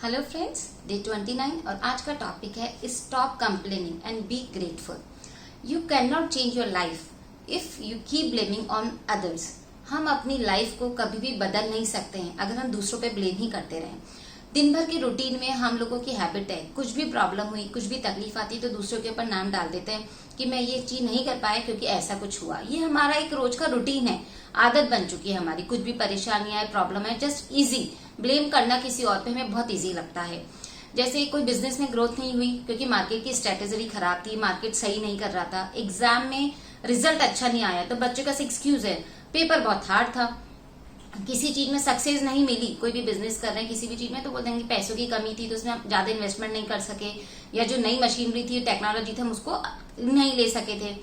Hello friends, day 29 और आज का टॉपिक है stop complaining and be grateful. You can not change your life if you keep blaming on others. हम अपनी life को कभी भी बदल नहीं सकते हैं अगर हम दूसरों पे ब्लेम ही करते रहें। दिन भर के रूटीन में हम लोगों की हैबिट है, कुछ भी प्रॉब्लम हुई, कुछ भी तकलीफ आती तो दूसरों के ऊपर नाम डाल देते हैं कि मैं ये चीज नहीं कर पाया क्योंकि ऐसा कुछ हुआ। ये हमारा एक रोज का रूटीन है, आदत बन चुकी है हमारी। कुछ भी परेशानी आए, प्रॉब्लम है, जस्ट इजी ब्लेम करना किसी और पे हमें बहुत इजी लगता है। जैसे कोई बिजनेस में ग्रोथ नहीं हुई क्योंकि मार्केट की स्ट्रेटेजी खराब थी, मार्केट सही नहीं कर रहा था, एग्जाम में रिजल्ट अच्छा नहीं आया तो बच्चे का एक्सक्यूज है पेपर बहुत हार्ड था। किसी चीज में सक्सेस नहीं मिली, कोई भी बिजनेस कर रहे हैं किसी भी चीज में तो बोल देंगे पैसों की कमी थी तो उसमें हम ज्यादा इन्वेस्टमेंट नहीं कर सके, या जो नई मशीनरी थी, टेक्नोलॉजी थी, हम उसको नहीं ले सके थे।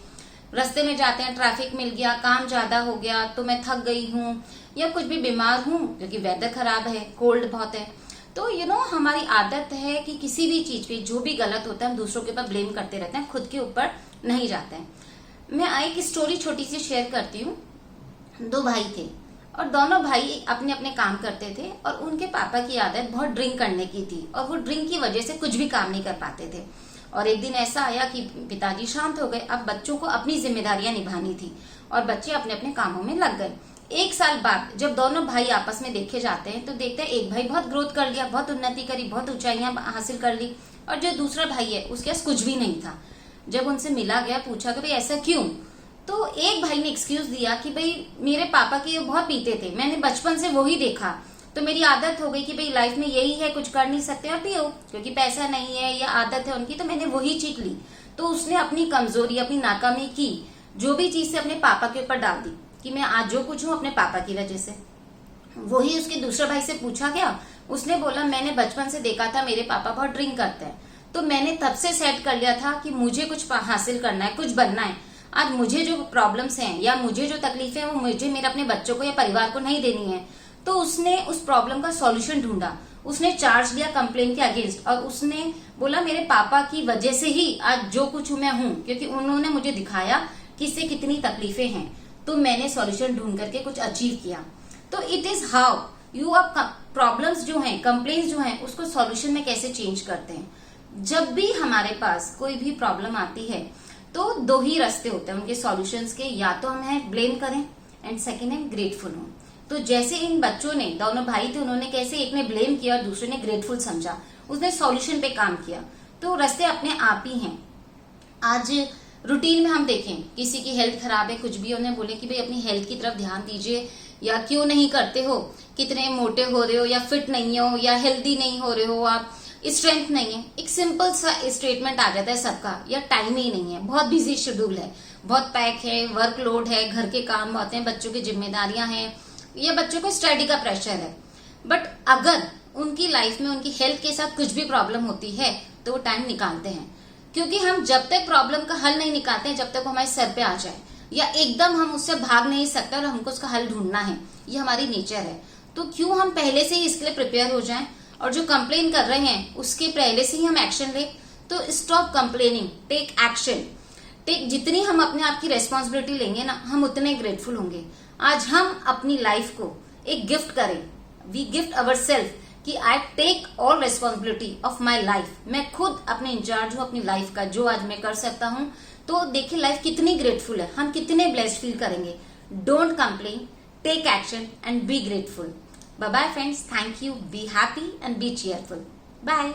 रास्ते में जाते हैं, ट्रैफिक मिल गया, काम ज्यादा हो गया तो मैं थक गई हूँ, या कुछ भी बीमार हूँ क्योंकि वेदर खराब है, कोल्ड बहुत है। तो हमारी आदत है कि किसी भी चीज पे जो भी गलत होता है हम दूसरों के ऊपर ब्लेम करते रहते हैं, खुद के ऊपर नहीं जाते हैं। मैं एक स्टोरी छोटी सी शेयर करती हूँ। दो भाई थे और दोनों भाई अपने अपने काम करते थे और उनके पापा की आदत बहुत ड्रिंक करने की थी और वो ड्रिंक की वजह से कुछ भी काम नहीं कर पाते थे। और एक दिन ऐसा आया कि पिताजी शांत हो गए, अब बच्चों को अपनी जिम्मेदारियां निभानी थी और बच्चे अपने अपने कामों में लग गए। एक साल बाद जब दोनों भाई आपस में देखे जाते हैं तो देखते हैं एक भाई बहुत ग्रोथ कर लिया, बहुत उन्नति करी, बहुत ऊंचाइयां हासिल कर ली, और जो दूसरा भाई है उसके पास कुछ भी नहीं था। जब उनसे मिला गया, पूछा कि भाई ऐसा क्यों, तो एक भाई ने एक्सक्यूज दिया कि भाई मेरे पापा की बहुत पीते थे, मैंने बचपन से वही देखा तो मेरी आदत हो गई कि भाई लाइफ में यही है, कुछ कर नहीं सकते और पियो, क्योंकि पैसा नहीं है या आदत है उनकी तो मैंने वही चीज ली। तो उसने अपनी कमजोरी, अपनी नाकामी की जो भी चीज से अपने पापा के ऊपर डाल दी कि मैं आज जो कुछ हूँ अपने पापा की वजह से। वही उसके दूसरे भाई से पूछा गया, उसने बोला मैंने बचपन से देखा था मेरे पापा बहुत ड्रिंक करते हैं तो मैंने तब से सेट कर लिया था कि मुझे कुछ हासिल करना है, कुछ बनना है। आज मुझे जो प्रॉब्लम्स हैं या मुझे जो तकलीफें हैं वो मुझे मेरे अपने बच्चों को या परिवार को नहीं देनी है। तो उसने उस प्रॉब्लम का सॉल्यूशन ढूंढा, उसने चार्ज लिया कंप्लेन के अगेंस्ट और उसने बोला मेरे पापा की वजह से ही आज जो कुछ मैं हूँ, क्योंकि उन्होंने मुझे दिखाया कि इससे कितनी तकलीफें हैं तो मैंने सॉल्यूशन ढूंढ करके कुछ अचीव किया। तो इट इज हाउ यू आप प्रॉब्लम्स जो हैं, कंप्लेन्स जो हैं, उसको सॉल्यूशन में कैसे चेंज करते हैं। जब भी हमारे पास कोई भी प्रॉब्लम आती है तो दो ही रास्ते होते हैं उनके सॉल्यूशंस के, या तो हम है ब्लेम करें एंड सेकंड है ग्रेटफुल हों। तो जैसे इन बच्चों ने, दोनों भाई थे, उन्होंने कैसे एक ने ब्लेम किया और दूसरे ने ग्रेटफुल समझा, उसने सॉल्यूशन पे काम किया। तो रास्ते अपने आप ही हैं। आज रूटीन में हम देखें किसी की हेल्थ खराब है, कुछ भी उन्हें बोले कि भाई अपनी हेल्थ की तरफ ध्यान दीजिए, या क्यों नहीं करते हो, कितने मोटे हो रहे हो, या फिट नहीं हो, या हेल्दी नहीं हो रहे हो, आप स्ट्रेंथ नहीं है। एक सिंपल सा स्टेटमेंट आ जाता है सबका, या टाइम ही नहीं है, बहुत बिजी शेड्यूल है, बहुत पैक है, वर्कलोड है, घर के काम बहुत हैं, बच्चों की जिम्मेदारियां हैं, या बच्चों को स्टडी का प्रेशर है। बट अगर उनकी लाइफ में उनकी हेल्थ के साथ कुछ भी प्रॉब्लम होती है तो वो टाइम निकालते हैं, क्योंकि हम जब तक प्रॉब्लम का हल नहीं निकालते हैं, जब तक वो हमारे सर पे आ जाए या एकदम हम उससे भाग नहीं सकते और हमको उसका हल ढूंढना है, ये हमारी नेचर है। तो क्यों हम पहले से ही इसके लिए प्रिपेयर हो जाएं और जो कंप्लेन कर रहे हैं उसके पहले से ही हम एक्शन ले। तो स्टॉप कंप्लेनिंग, टेक एक्शन। जितनी हम अपने आप की रेस्पॉन्सिबिलिटी लेंगे ना, हम उतने ग्रेटफुल होंगे। आज हम अपनी लाइफ को एक गिफ्ट करें, वी गिफ्ट अवर सेल्फ कि I take all responsibility of my life. मैं खुद अपने इंचार्ज हूँ अपनी लाइफ का, जो आज मैं कर सकता हूँ। तो देखिए लाइफ कितनी ग्रेटफुल है, हम कितने ब्लेस्ड फील करेंगे। Don't complain, take action and be grateful. Bye bye friends, thank you, be happy and be cheerful. Bye.